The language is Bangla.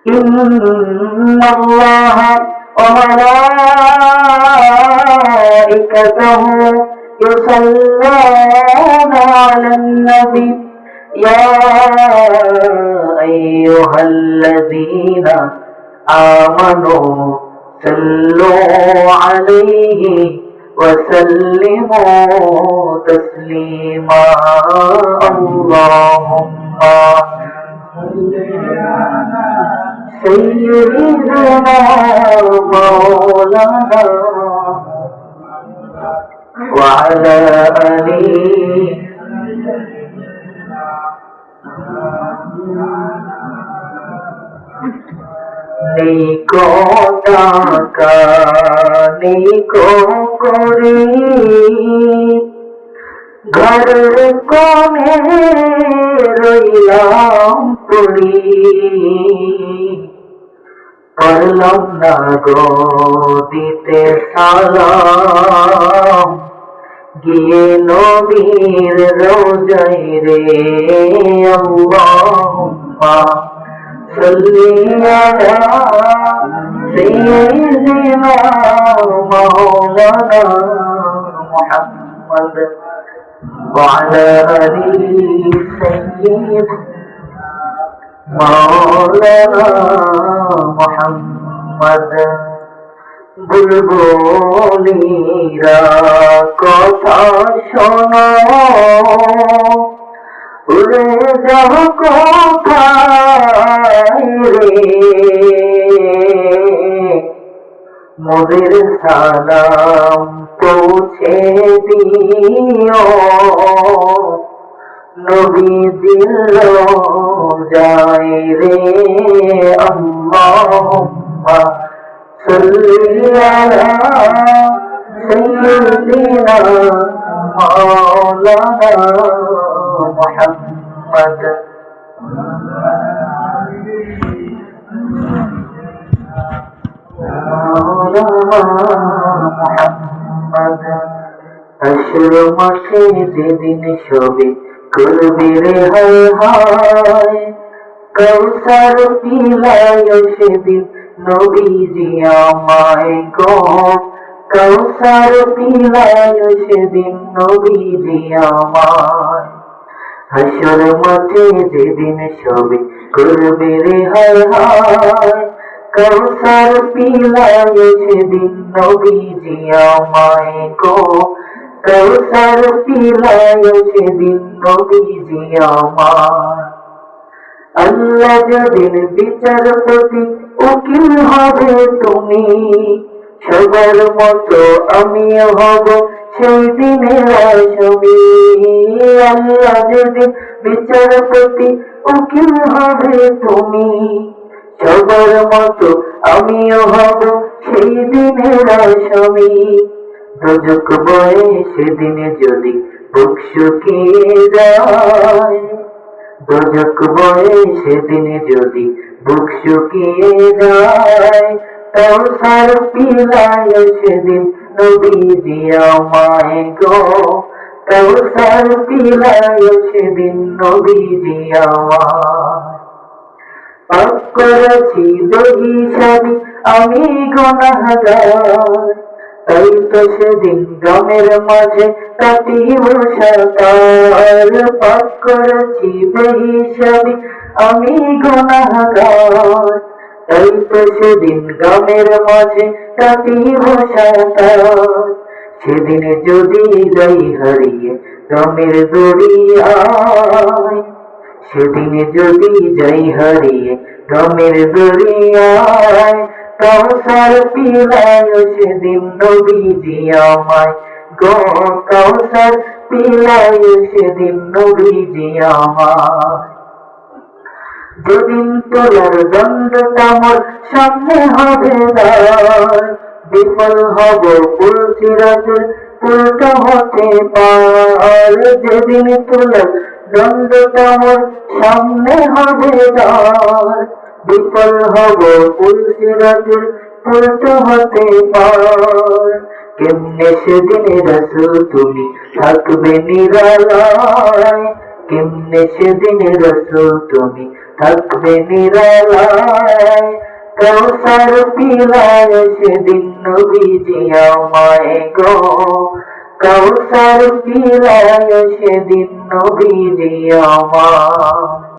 ইন্নাল্লাহা ওয়া মালাইকাতাহু ইউসাল্লুনা আলান নবী ইয়া আইয়ুহাল্লাযীনা আমানু সাল্লু আলাইহি ওয়া সাল্লিমু তাসলিমা আল্লাহুম্মা سيدنا مولانا وعلى آله নিকো টাকা নিকো করি ঘরের কোণে রইলাম পড়ি পারলাম না গো দিতে সালাম গিয়ে নবীর রোজায় রে আল্লাহুম্মা সাল্লি আলা সাইয়্যিদিনা মাওলানা মুহাম্মদ ওয়া আলা আলি সাইয়্যিদিনা মাওলানা মুহাম্মদ বুলবুলিরা কথা শোনো উড়ে যাও কোথায় রে মোদের সালাম পৌঁছে দিও নবীজির রোজায় রে আল্লাহুম্মা সাল্লি আলা সাইয়্যিদিনা মাওলানা মুহাম্মদ মুহাম্মদ হাসর মাঠে যেদিন সবে করবি রে হায় হায় কৌসার পিলায় সেদিন নবীজি আমায় গো কৌসার পিলায় সেদিন নবীজি আমায় হাসর মাঠে যেদিন সবে করবি রে হায় হায় কৌসার পিলায় সেদিন নবীজি আমায় গো কৌসার পিলায় সেদিন নবীজি আমায় আল্লাহ যেদিন বিচারপতি উকিল হবে তুমি সবার মতো আমিও হব সেই দিনের আসামি আল্লাহ যেদিন বিচারপতি উকিল হবে তুমি সবার মতো আমিও হব সেই দিনের আসামি দোজক বয়ে সেদিনে যদি বুক শুকিয়ে যায় দোজক বয়ে সেদিনে যদি বুক শুকিয়ে যায় কৌসার পিলায় সেদিন নবীজি আমায় গো কৌসার পিলায় সেদিন নবীজি আমায় পাপ করেছি বেহিসাবি আমি গুনাহগার তাই তো সেদিন গমের মাঝে কাটিব সাকার পাপ করেছি বেহিসাবি আমি গুনাহগার তাই তো সেদিন গমের মাঝে কাটিব সাকার সেদিন যদি যাই হারিয়ে গমের দরিয়ায় সেদিন যদি যাই হারিয়ে গমের দরিয়ায় কৌসার পিলায় সেদিন নবীজি আমায় গো কৌসার পিলায় সেদিন নবীজি আমায় যেদিন তোলার দণ্ডটা মোর সামনে হবে দাঁড় বিফল হব পুলসিরাজের উল্টো হতে পার যেদিন তোলার দণ্ডটা মোর সামনে হবে দাঁড় বিফল হব পুলসিরাজের উল্টো হতে পার কেমনে সেদিন রাসূল তুমি থাকবে নিরালায় কেমনে সেদিন রাসূল তুমি থাকবে নিরালায়, কাউসার পিলায় সেদিন নবীজি আমায় গো, কাউসার পিলায় সেদিন নবীজি আমায়।